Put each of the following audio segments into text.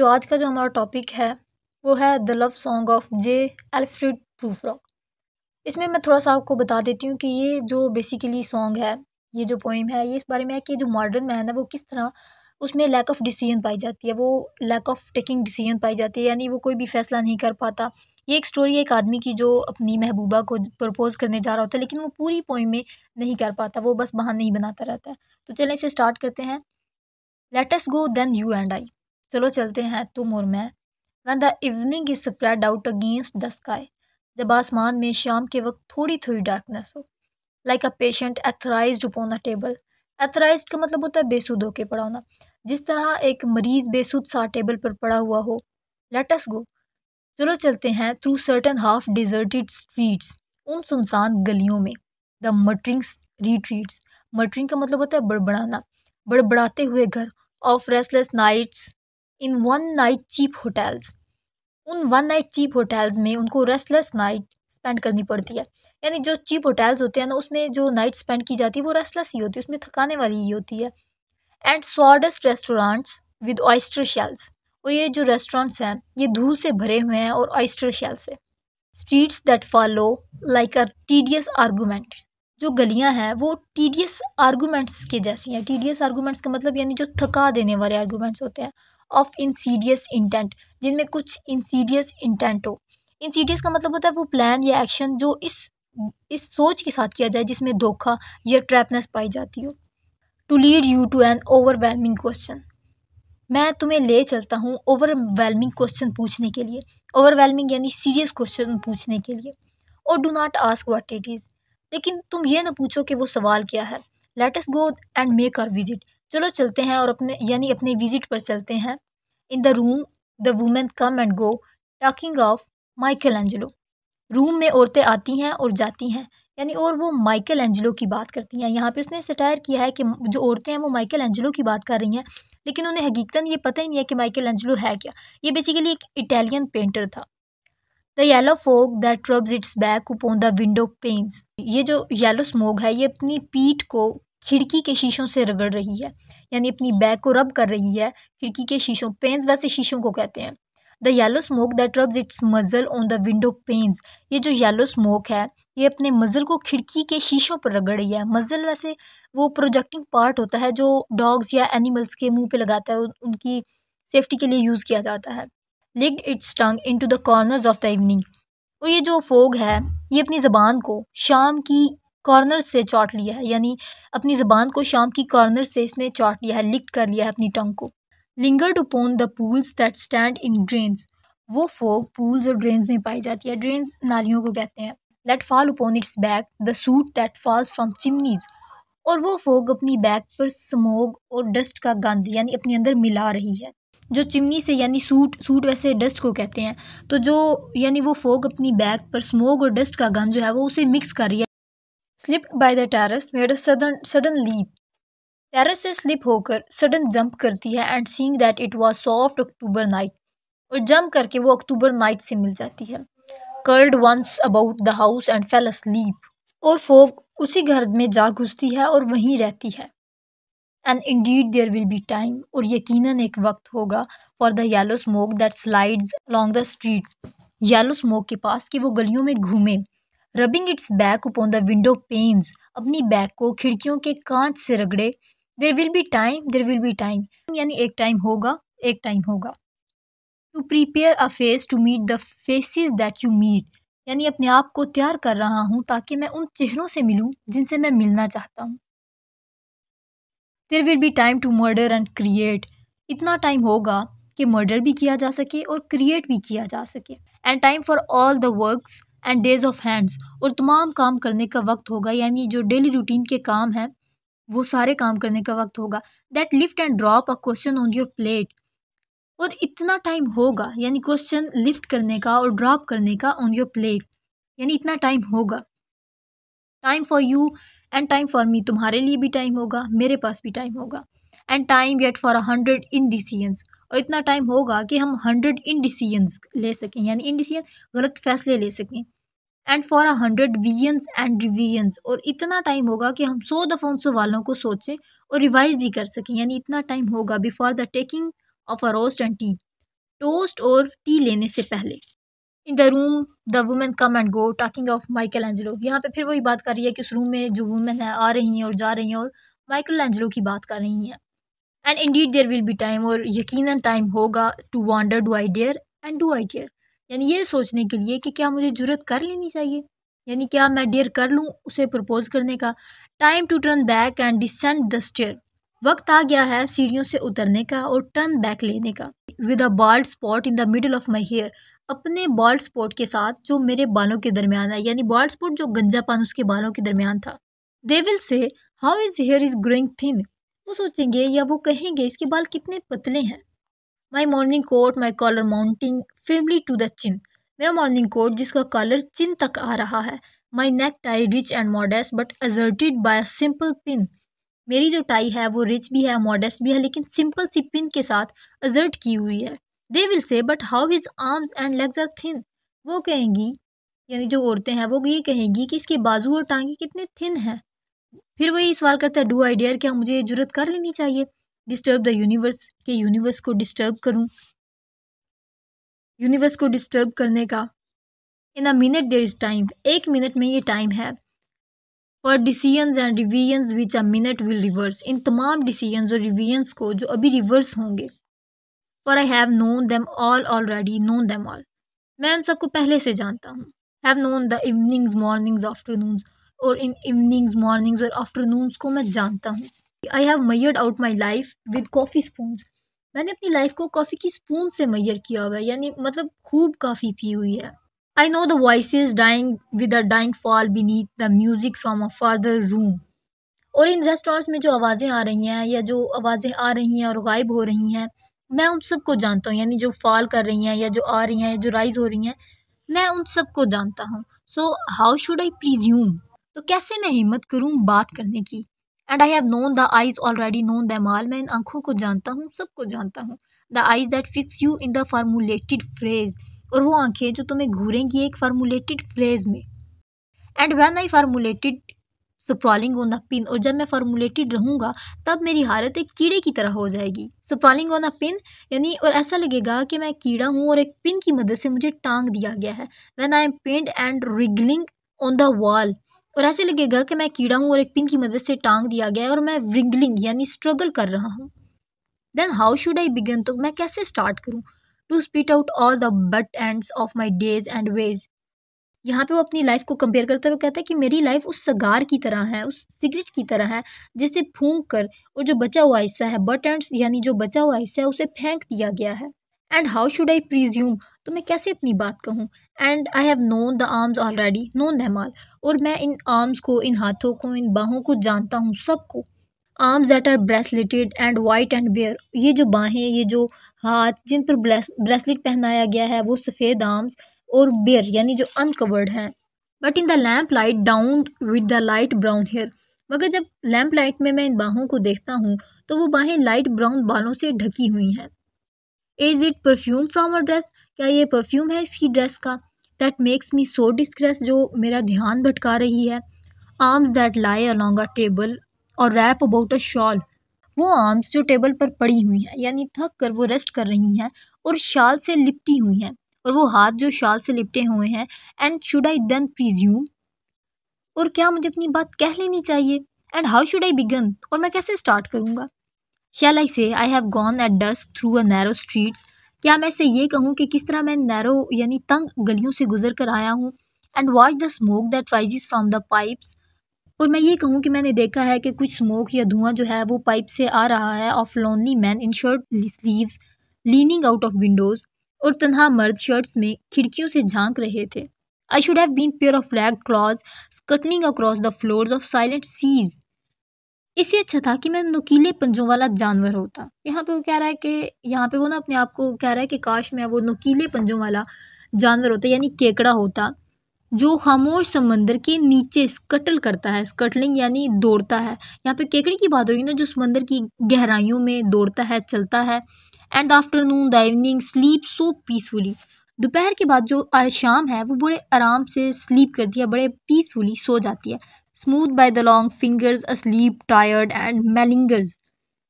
जो आज का जो हमारा टॉपिक है वो है the love song of J Alfred Prufrock. इसमें मैं थोड़ा सा आपको बता देती हूँ कि ये जो बेसिकली सॉन्ग है, ये जो पोइम है, ये इस बारे में है कि जो मॉडर्न मैन है वो किस तरह उसमें लैक ऑफ डिसीजन पाई जाती है, वो लैक ऑफ टेकिंग डिसीजन पाई जाती है, यानी वो कोई भी फैसला नहीं कर पाता। ये एक स्टोरी है एक आदमी की जो अपनी महबूबा को प्रपोज करने जा रहा होता है, लेकिन वो पूरी पोइम में नहीं कर पाता, वो बस बहाने ही बनाता रहता है। तो चलें इसे स्टार्ट करते हैं। Let us go then you and I. चलो चलते हैं तुम और मैं। When the evening is spread out against the sky, जब आसमान में शाम के वक्त थोड़ी थोड़ी डार्कनेस हो, like a patient etherized upon a table। etherized का मतलब होता है बेसुध होके पड़ा होना, जिस तरह एक मरीज बेसुध सा टेबल पर पड़ा हुआ हो। Let us go, चलो चलते हैं through certain half deserted streets, उन सुनसान गलियों में। द मटरिंग रिट्रीट्स, मटरिंग का मतलब होता है बड़बड़ाना, बड़बड़ाते हुए घर। Of restless nights in one night cheap hotels, उन वन नाइट चीप होटल्स में उनको रेस्टलेस नाइट स्पेंड करनी पड़ती है। यानी जो चीप होटल्स होते हैं ना, उसमें जो नाइट स्पेंड की जाती है वो रेस्टलेस ही होती है, उसमें थकाने वाली ही होती है। And sawdust restaurants with oyster shells, और ये जो रेस्टोरेंट्स हैं ये धूल से भरे हुए हैं और ऑयस्टर शेल से। Streets that follow like a tedious argument, जो गलियां हैं वो टीडियस आर्गूमेंट्स के जैसी हैं। टीडियस आर्गूमेंट्स का मतलब यानी जो थका देने वाले आर्गूमेंट्स होते हैं। ऑफ इंसीडियस इंटेंट, जिनमें कुछ इंसीडियस इंटेंट हो। इंसीडियस का मतलब होता है वो प्लान या एक्शन जो इस सोच के साथ किया जाए जिसमें धोखा या ट्रैपनेस पाई जाती हो। To lead you to an overwhelming question, मैं तुम्हें ले चलता हूँ ओवरवेलमिंग क्वेश्चन पूछने के लिए। ओवरवेलमिंग यानी सीरियस क्वेश्चन पूछने के लिए। और do not ask what it is, लेकिन तुम ये ना पूछो कि वो सवाल क्या है। Let us go and make our visit, चलो चलते हैं और अपने विजिट पर चलते हैं। In the room the women come and go talking of Michelangelo, room में औरतें आती हैं और जाती हैं, यानी और वो माइकल एंजेलो की बात करती हैं। यहाँ पे उसने सटायर किया है कि जो औरतें हैं वो माइकल एंजेलो की बात कर रही हैं, लेकिन उन्हें हकीकतन ये पता ही नहीं है कि माइकल एंजेलो है क्या। ये बेसिकली एक इटालियन पेंटर था। The yellow fog that rubs it's back upon the window pens, ये जो येलो स्मोक है ये अपनी पीठ को खिड़की के शीशों से रगड़ रही है, यानी अपनी बैक को रब कर रही है खिड़की के शीशों। पेन्स वैसे शीशों को कहते हैं। The yellow smoke that rubs it's मजल ऑन द विंडो पेन्स, ये जो येलो स्मोक है ये अपने मजल को खिड़की के शीशों पर रगड़ रही है। मजल वैसे वो प्रोजेक्टिंग पार्ट होता है जो डॉग्स या एनिमल्स के मुंह पे लगाता है, उनकी सेफ्टी के लिए यूज़ किया जाता है। लिग्ड it's tongue into the corners of the evening, और ये जो फोग है ये अपनी ज़बान को शाम की कॉर्नर से चाट लिया है, यानी अपनी ज़बान को शाम की कॉर्नर से इसने चाट लिया है, लिक्ट कर लिया है अपनी टंग को। Lingered upon the pools that stand in drains, वो फोग पूल्स और ड्रेन्स में पाई जाती है। ड्रेन्स नालियों को कहते हैं। Let fall upon its back the soot that falls from chimneys, और वो फोग अपनी बैक पर स्मोक और डस्ट का गंध यानी अपने अंदर मिला रही है। जो चिमनी से यानी सूट वैसे डस्ट को कहते हैं, तो जो यानी वो फोग अपनी बैक पर स्मोक और डस्ट का गंध जो है वो उसे मिक्स कर रही है। Slip by the terrace made a sudden leap, terrace से स्लिप होकर सडन जंप करती है। And seeing that it was soft October night, और जंप करके वो अक्टूबर नाइट से मिल जाती है। Curled once about the house and fell asleep, और फोग उसी घर में जा घुसती है और वहीं रहती है। And indeed there will be time, और यकीनन एक वक्त होगा। For the yellow smoke that slides along the street, yellow smoke के पास कि वो गलियों में घूमे। Rubbing its back upon the window panes, अपनी बैक को खिड़कियों के कांच से रगड़े। There will be time, there will be time, यानी एक टाइम होगा, एक टाइम होगा। To prepare a face to meet the faces that you meet, यानी अपने आप को तैयार कर रहा हूँ ताकि मैं उन चेहरों से मिलूं जिनसे मैं मिलना चाहता हूँ। There will be time to murder and create, इतना टाइम होगा कि मर्डर भी किया जा सके और क्रिएट भी किया जा सके। And time for all the works and days of hands, और तमाम काम करने का वक्त होगा, यानी जो डेली रूटीन के काम हैं वो सारे काम करने का वक्त होगा। That lift and drop a question on your plate, और इतना टाइम होगा यानी क्वेश्चन लिफ्ट करने का और ड्रॉप करने का ऑन योर प्लेट, यानी इतना टाइम होगा। Time for you and time for me, तुम्हारे लिए भी टाइम होगा, मेरे पास भी टाइम होगा। एंड टाइम येट फॉर 100 इनडिसीजंस, और इतना टाइम होगा कि हम 100 इनडिसीजंस ले सकें, यानी इनडिसीजन गलत फैसले ले सकें। And for 100 visions and revisions, और इतना टाइम होगा कि हम 100 दफ़ा उन सवालों को सोचें और रिवाइज भी कर सकें, यानी इतना टाइम होगा before the taking of a roast and T, toast और टी लेने से पहले। इन the room the women come and go talking of Michael Angelo. यहाँ पे फिर वही बात कर रही है कि उस रूम में जो वुमेन है आ रही हैं और जा रही हैं और माइकल एंजेलो की बात कर रही हैं। And indeed there will be time, और यकीनन टाइम होगा, to wonder do I dare and do I dare, यानी ये सोचने के लिए कि क्या मुझे जुर्रत कर लेनी चाहिए, यानी क्या मैं डेयर कर लूँ उसे प्रपोज करने का। Time to turn back and descend the stair, वक्त आ गया है सीढ़ियों से उतरने का और टर्न बैक लेने का। With a bald spot in the middle of my hair, अपने बाल्ड स्पॉट के साथ जो मेरे बालों के दरमियान है, यानी बाल्ड स्पॉट जो गंजापन उसके बालों के दरमियान था। दे विल से how is here is growing thin, वो सोचेंगे या वो कहेंगे इसके बाल कितने पतले हैं। My morning coat my collar mounting firmly to the chin, मेरा मॉर्निंग कोट जिसका कॉलर चिन तक आ रहा है। My necktie rich and modest but asserted by a simple pin, मेरी जो टाई है वो रिच भी है मॉडेस्ट भी है लेकिन सिंपल सी पिन के साथ अजर्ट की हुई है। They will say but how his arms and legs are thin, वो कहेंगी यानी जो औरतें हैं वो ये कहेंगी कि इसके बाजू और टांगे कितने थिन हैं। फिर वही सवाल करता है डू आई डेयर, क्या मुझे जुर्रत कर लेनी चाहिए। डिस्टर्ब द यूनिवर्स, के यूनिवर्स को डिस्टर्ब करूं, यूनिवर्स को डिस्टर्ब करने का। In a minute there is time, एक मिनट में ये टाइम है। For decisions and revisions which a minute will reverse, इन तमाम डिसीजंस और रिवीजन्स को जो अभी रिवर्स होंगे। For I have known them all already known them all, मैं उन सबको पहले से जानता हूँ। Have known the evenings mornings afternoons, और इन इवनिंग्स मॉर्निंग्स और आफ्टरनून्स को मैं जानता हूँ। I have मयर्ड out my life with coffee spoons, मैंने अपनी लाइफ को कॉफ़ी की स्पून से मैयर किया हुआ है, यानी मतलब खूब काफ़ी पी हुई है। I know the voices dying with a dying fall beneath the music from a farther room, और इन रेस्टोरेंट्स में जो आवाज़ें आ रही हैं या जो आवाज़ें आ रही हैं और गायब हो रही हैं, मैं उन सबको जानता हूँ, यानी जो फॉल कर रही हैं या जो आ रही हैं या जो राइज हो रही हैं, मैं उन सबको जानता हूँ। So how should I presume, तो कैसे मैं हिम्मत करूँ बात करने की। And I have known the eyes already known them all, मैं इन आँखों को जानता हूँ, सबको जानता हूँ। The eyes that fix you in the formulated phrase, और वो आँखें जो तुम्हें घूरेंगी एक फार्मूलेटेड फ्रेज में। And when I formulated sprawling on the pin, और जब मैं फार्मूलेटेड रहूँगा तब मेरी हालत एक कीड़े की तरह हो जाएगी। स्प्रॉलिंग ऑन द पिन यानी, और ऐसा लगेगा कि मैं कीड़ा हूँ और एक पिन की मदद से मुझे टांग दिया गया है। When I am pinned and wriggling on the wall, और ऐसे लगेगा कि मैं कीड़ा हूँ और एक पिन की मदद से टांग दिया गया है और मैं रिगलिंग यानी स्ट्रगल कर रहा हूँ। Then how should I begin, तो मैं कैसे स्टार्ट करूँ। To spit out all the butt ends of my days and ways, यहाँ पे वो अपनी लाइफ को कंपेयर करते हुए कहता है कि मेरी लाइफ उस सगार की तरह है, उस सिगरेट की तरह है जिसे फूंक कर, और जो बचा हुआ हिस्सा है बट एंड्स यानी जो बचा हुआ हिस्सा है उसे फेंक दिया गया है। And how should I presume, तो मैं कैसे अपनी बात कहूँ। And I have known the arms already known them all, और मैं इन आर्म्स को, इन हाथों को, इन बाहों को जानता हूँ सबको। Arms that are braceleted and white and bare, ये जो बाहें, ये जो हाथ जिन पर ब्रेसलेट पहनाया गया है वो सफ़ेद आर्म्स, और बेयर यानी जो अनकवर्ड हैं। But in the lamp light down with the light brown hair, मगर जब लैम्प लाइट में मैं इन बाहों को देखता हूँ तो वो बाहें लाइट ब्राउन बालों से ढकी हुई हैं। Is it perfume from a dress, क्या ये परफ्यूम है इसकी ड्रेस का। That makes me so distress, जो मेरा ध्यान भटका रही है। Arms that lie along a table और रैप अबाउट अ शॉल, वो आर्म्स जो टेबल पर पड़ी हुई हैं यानी थक कर वो रेस्ट कर रही हैं और शाल से लिपटी हुई हैं, और वो हाथ जो शाल से लिपटे हुए हैं। And should I then presume, और क्या मुझे अपनी बात कह लेनी चाहिए। And how should I begin, और मैं कैसे स्टार्ट करूँगा। Shall I say I have gone at dusk through a narrow streets, क्या मैं इससे ये कहूँ कि किस तरह मैं नैरो यानी तंग गलियों से गुजर कर आया हूँ। And watch the smoke that rises from the pipes, और मैं ये कहूँ कि मैंने देखा है कि कुछ स्मोक या धुआं जो है वो पाइप से आ रहा है। Of lonely man in shirt sleeves leaning out of Windows, और तन्हा मर्द शर्ट्स में खिड़कियों से झांक रहे थे। I should have been pair of ragged claws scuttling across the floors of silent seas, इससे अच्छा था कि मैं नुकीले पंजों वाला जानवर होता। यहाँ पे वो कह रहा है कि यहाँ पे वो ना अपने आप को कह रहा है कि काश मैं वो नुकीले पंजों वाला जानवर होता, यानी केकड़ा होता जो खामोश समंदर के नीचे स्कटल करता है। स्कटलिंग यानी दौड़ता है, यहाँ पे केकड़े की बात हो रही है ना, जो समंदर की गहराइयों में दौड़ता है, चलता है। And afternoon the evening sleep so peacefully, दोपहर के बाद जो शाम है वो बड़े आराम से स्लीप करती है, बड़े पीसफुली सो जाती है। Smooth by the long fingers asleep tired and malingers,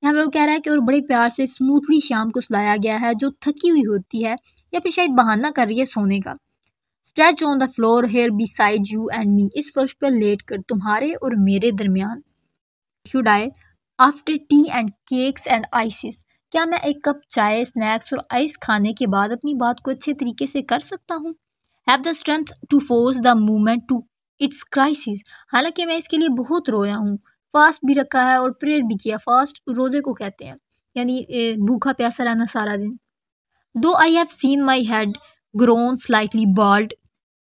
यहाँ पे वो कह रहा है कि और बड़े प्यार से स्मूथली शाम को सुलाया गया है जो थकी हुई होती है या फिर शायद बहाना कर रही है सोने का। Stretch on the floor here beside you and me, इस फर्श पर लेट कर तुम्हारे और मेरे दरमियान। Should I after tea and cakes and ices, क्या मैं एक कप चाय, स्नैक्स और आइस खाने के बाद अपनी बात को अच्छे तरीके से कर सकता हूँ? Have the strength to force the movement to its crisis, हालांकि मैं इसके लिए बहुत रोया हूँ, फास्ट भी रखा है और प्रेयर भी किया। फास्ट रोजे को कहते हैं, यानी भूखा प्यासा रहना सारा दिन। Though I have seen my head grown slightly bald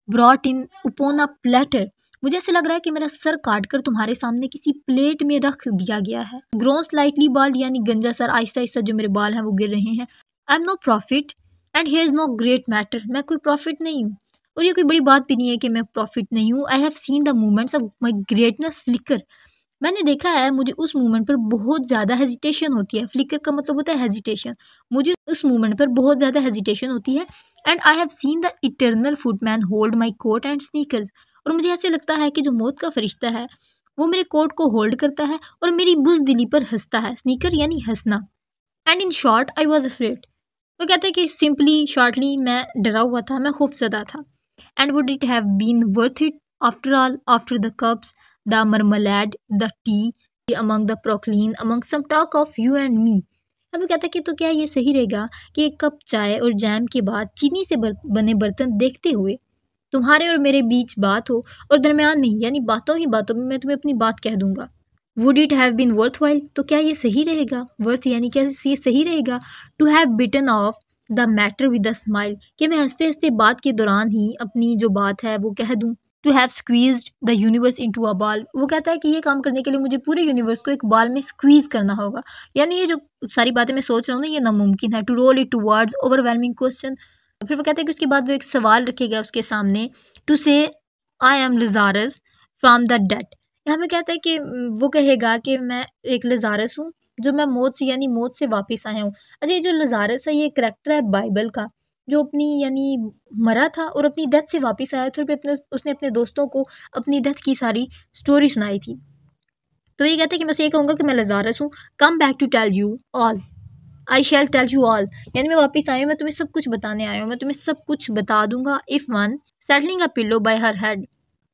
brought in upon a platter, मुझे ऐसा लग रहा है कि मेरा सर काट कर तुम्हारे सामने किसी प्लेट में रख दिया गया है। ग्रोन स्लाइटली बाल्ड यानी गंजा सर, आहिस्ता आहिस्ता जो मेरे बाल हैं वो गिर रहे हैं। I am no prophet and here is no great matter, मैं कोई प्रॉफिट नहीं हूँ और ये कोई बड़ी बात भी नहीं है कि मैं प्रॉफिट नहीं हूँ। I have seen the movements of my greatness flicker, मैंने देखा है मुझे उस मूवमेंट पर बहुत ज़्यादा हेजिटेशन होती है। फ्लिकर का मतलब होता है हेजिटेशन, मुझे उस मूवमेंट पर बहुत ज़्यादा हेजिटेशन होती है। And I have seen the eternal footman hold my coat and snickers, और मुझे ऐसे लगता है कि जो मौत का फरिश्ता है वो मेरे कोट को होल्ड करता है और मेरी बुज़दिली पर हंसता है। स्नीकर यानी हंसना। And in short I was afraid, वो कहते हैं कि सिंपली शॉर्टली मैं डरा हुआ था, मैं खौफजदा था। And would it have been worth it after all, after the cups, the marmalade, the tea, among the procline, among some talk of you and me, अब वो कहता है कि तो क्या ये सही रहेगा कि एक कप चाय और जैम के बाद चीनी से बने बर्तन देखते हुए तुम्हारे और मेरे बीच बात हो और दरमियान में यानी बातों ही बातों में मैं तुम्हें अपनी बात कह दूंगा। Would it have been worth while, तो क्या ये सही रहेगा, वर्थ यानी क्या ये सही रहेगा, to have bitten off the matter with a smile, कि मैं हंसते हंसते बात के दौरान ही अपनी जो बात है वो कह दूं। To have squeezed the universe into a ball, वो कहता है कि ये काम करने के लिए मुझे पूरे यूनिवर्स को एक बॉल में स्क्वीज करना होगा, यानी ये जो सारी बातें मैं सोच रहा हूँ ना ये नामुमकिन है। To roll it towards overwhelming question, फिर वो कहता है कि उसके बाद वो एक सवाल रखेगा उसके सामने। To say I am Lazarus from the dead, यहाँ पे कहता है कि वो कहेगा कि मैं एक लजारस हूँ जो मैं मौत से यानी मौत से वापस आया हूँ। अच्छा, ये जो लजारस है ये करैक्टर है बाइबल का, जो अपनी यानी मरा था और अपनी डेथ से वापस आया था, फिर अपने उसने अपने दोस्तों को अपनी डेथ की सारी स्टोरी सुनाई थी। तो ये कहते हैं कि मैं उसे ये कहूँगा कि मैं लजारस हूँ, come back to tell you all, I shall tell you all, यानी मैं वापस आई हूँ, मैं तुम्हें सब कुछ बताने आया हूँ, मैं तुम्हें सब कुछ बता दूंगा। If one settling a pillow bye her head,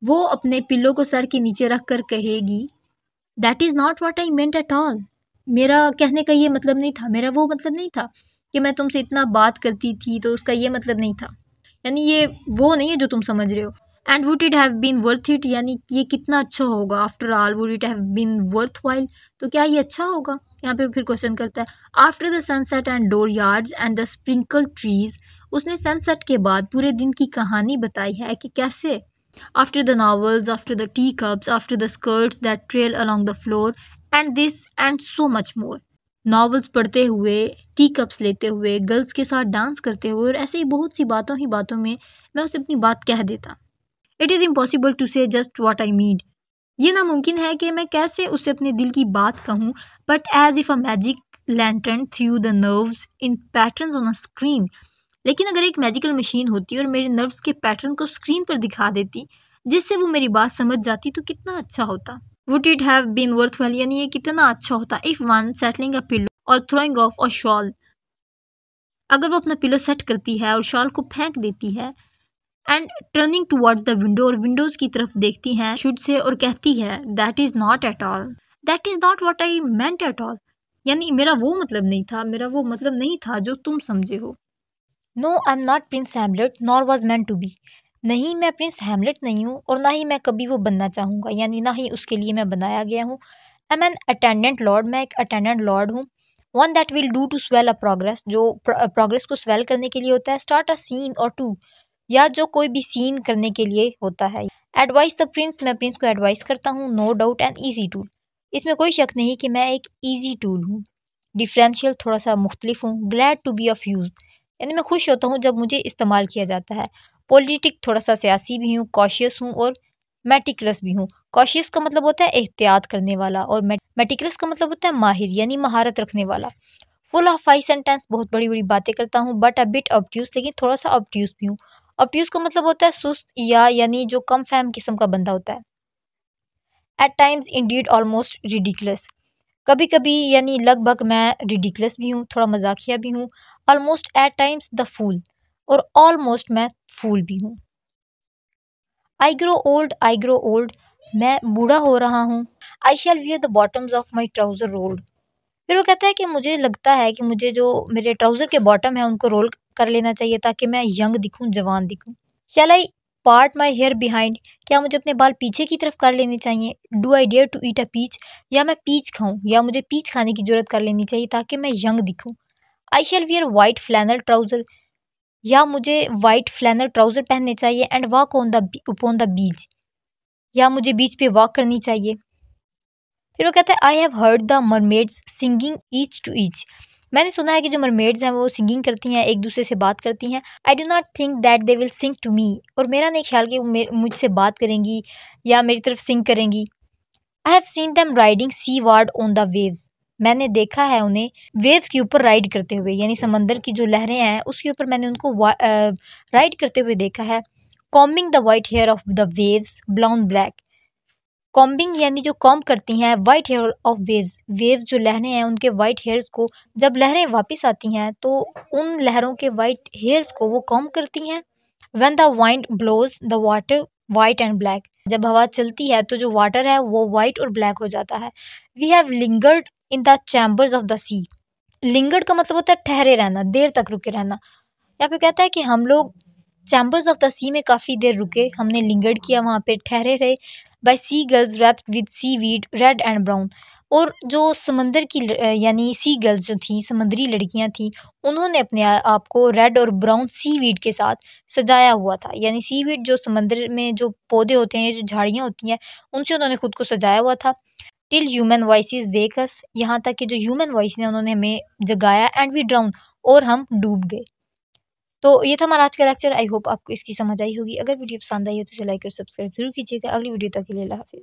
वो अपने पिल्लो को सर के नीचे रख कर कहेगी, that is not what I meant at all, मेरा कहने का ये मतलब नहीं था, मेरा वो मतलब नहीं था कि मैं तुमसे इतना बात करती थी तो उसका ये मतलब नहीं था, यानी ये वो नहीं है जो तुम समझ रहे हो। And would it have been worth it, यानी ये कितना अच्छा होगा। After all would it have been worth while, तो क्या ये अच्छा होगा। यहाँ पे फिर क्वेश्चन करता है, after the sunset and door yards and the sprinkle trees, उसने सनसेट के बाद पूरे दिन की कहानी बताई है कि कैसे। After the novels, after the teacups, after the skirts that trail along the floor, and this and so much more, novels पढ़ते हुए, टी कप्स लेते हुए, गर्ल्स के साथ डांस करते हुए और ऐसे ही बहुत सी बातों ही बातों में मैं उसे अपनी बात कह देता। इट इज़ इम्पॉसिबल टू से जस्ट वॉट आई मीन, ये नामुमकिन है कि मैं कैसे उसे अपने दिल की बात कहूँ, but as if a magic lantern threw the nerves in patterns on a screen, लेकिन अगर एक मैजिकल मशीन होती और मेरे नर्व्स के पैटर्न को स्क्रीन पर दिखा देती जिससे वो मेरी बात समझ जाती तो कितना अच्छा होता। Would it have been worth well, यानी ये कितना अच्छा होता। If one settling a pillow और थ्रोइंग ऑफ अ शॉल, अगर वो अपना पिलो सेट करती है और शॉल को फेंक देती है। And turning towards the window, और विंडोज़ की तरफ देखती हैं शुड से और कहती है, that is not at all, that is not what I meant at all, यानी मेरा वो मतलब नहीं था, मेरा वो मतलब नहीं था जो तुम समझे हो। No I am not prince Hamlet nor was meant to be, नहीं मैं प्रिंस हैमलेट नहीं हूँ और ना ही मैं कभी वो बनना चाहूँगा, यानी ना ही उसके लिए मैं बनाया गया हूँ। I am an attendant lord, मैं एक अटेंडेंट लॉर्ड हूँ। One that will do to swell a progress, जो प्रोग्रेस को स्वेल करने के लिए होता है। स्टार्ट अ सीन और टू, या जो कोई भी सीन करने के लिए होता है। एडवाइस द प्रिंस, मैं प्रिंस को एडवाइस करता हूँ। No doubt an easy tool, इसमें कोई शक नहीं कि मैं एक ईजी टूल हूँ। डिफरेंशियल, थोड़ा सा मुख्तलिफ हूँ। Glad to be of use, यानी मैं खुश होता हूँ जब मुझे इस्तेमाल किया जाता है। पॉलिटिक, थोड़ा सा सियासी भी हूँ। कॉशियस हूँ और मेटिकुलस भी हूँ। कॉशियस का मतलब होता है एहतियात करने वाला और मेटिकुलस का मतलब होता है माहिर यानी महारत रखने वाला। फुल ऑफ हाई सेंटेंस, बहुत बड़ी बड़ी बातें करता हूँ। बट अ बिट ऑब्ट्यूज, लेकिन थोड़ा सा ऑब्ट्यूज भी हूँ। ऑब्ट्यूज का मतलब होता है सुस्त या यानी जो कम फहम किस्म का बंदा होता है। At times indeed almost ridiculous, कभी कभी यानी लगभग मैं रिडिकुलस भी हूँ, थोड़ा मजाकिया भी हूँ, almost at times the fool, और ऑलमोस्ट मैं फूल भी हूँ। आई ग्रो ओल्ड, मैं बूढ़ा हो रहा हूँ। I shall wear the bottoms of my trouser rolled. फिर वो कहता है कि मुझे लगता है कि मुझे जो मेरे ट्राउजर के बॉटम है उनको रोल कर लेना चाहिए ताकि मैं यंग दिखूं, जवान दिखूं। Shall I part my hair behind, क्या मुझे अपने बाल पीछे की तरफ कर लेने चाहिए। Do I dare to eat a peach, या मैं पीच खाऊं, या मुझे पीच खाने की जरूरत कर लेनी चाहिए ताकि मैं यंग दिखूं। आई shall wear white flannel trouser, या मुझे वाइट फ्लैनल ट्राउजर पहनने चाहिए and walk on the upon the beach, या मुझे बीच पे वॉक करनी चाहिए। फिर वो कहता है I have heard the mermaids singing each to each, मैंने सुना है कि जो मरमेड्स हैं वो सिंगिंग करती हैं, एक दूसरे से बात करती हैं। I do not think that they will sing to me, और मेरा नहीं ख्याल कि वो मुझसे बात करेंगी या मेरी तरफ सिंग करेंगी। I have seen them riding seaward on the waves, मैंने देखा है उन्हें वेव्स के ऊपर राइड करते हुए, यानी समंदर की जो लहरें हैं उसके ऊपर मैंने उनको राइड करते हुए देखा है। Combing the white hair of the waves blown black, combing यानी जो कॉम्ब करती हैं white hair of waves, waves जो लहरें हैं उनके वाइट हेयर्स को, जब लहरें वापस आती हैं तो उन लहरों के वाइट हेयर्स को वो कॉम्ब करती हैं। When the wind blows the water white and black, जब हवा चलती है तो जो वाटर है वो वाइट और ब्लैक हो जाता है। We have lingered in the chambers of the sea, lingered का मतलब होता है ठहरे रहना, देर तक रुके रहना। यहाँ पे कहता है कि हम लोग चैम्बर्स ऑफ द सी में काफ़ी देर रुके, हमने लिंगर्ड किया, वहाँ पे ठहरे रहे। By sea girls wrapped with seaweed red and brown, और जो समंदर की यानी सी गर्ल्स जो थी, समुद्री लड़कियां थी, उन्होंने अपने आप को रेड और ब्राउन सी वीड के साथ सजाया हुआ था। यानी सी वीड जो समंदर में जो पौधे होते हैं, जो झाड़ियाँ होती हैं, उनसे उन्होंने खुद को सजाया हुआ था। टिल ह्यूमन वॉइसेस वेक अस, यहाँ तक कि जो ह्यूमन वॉइस ने उन्होंने हमें जगाया, एंड वी ड्राउन, और हम डूब गए। तो ये था हमारा आज का लेक्चर। आई होप आपको इसकी समझ आई होगी। अगर वीडियो पसंद आई हो तो इसे लाइक और सब्सक्राइब जरूर कीजिएगा। अगली वीडियो तक के लिए अल्लाह हाफिज़।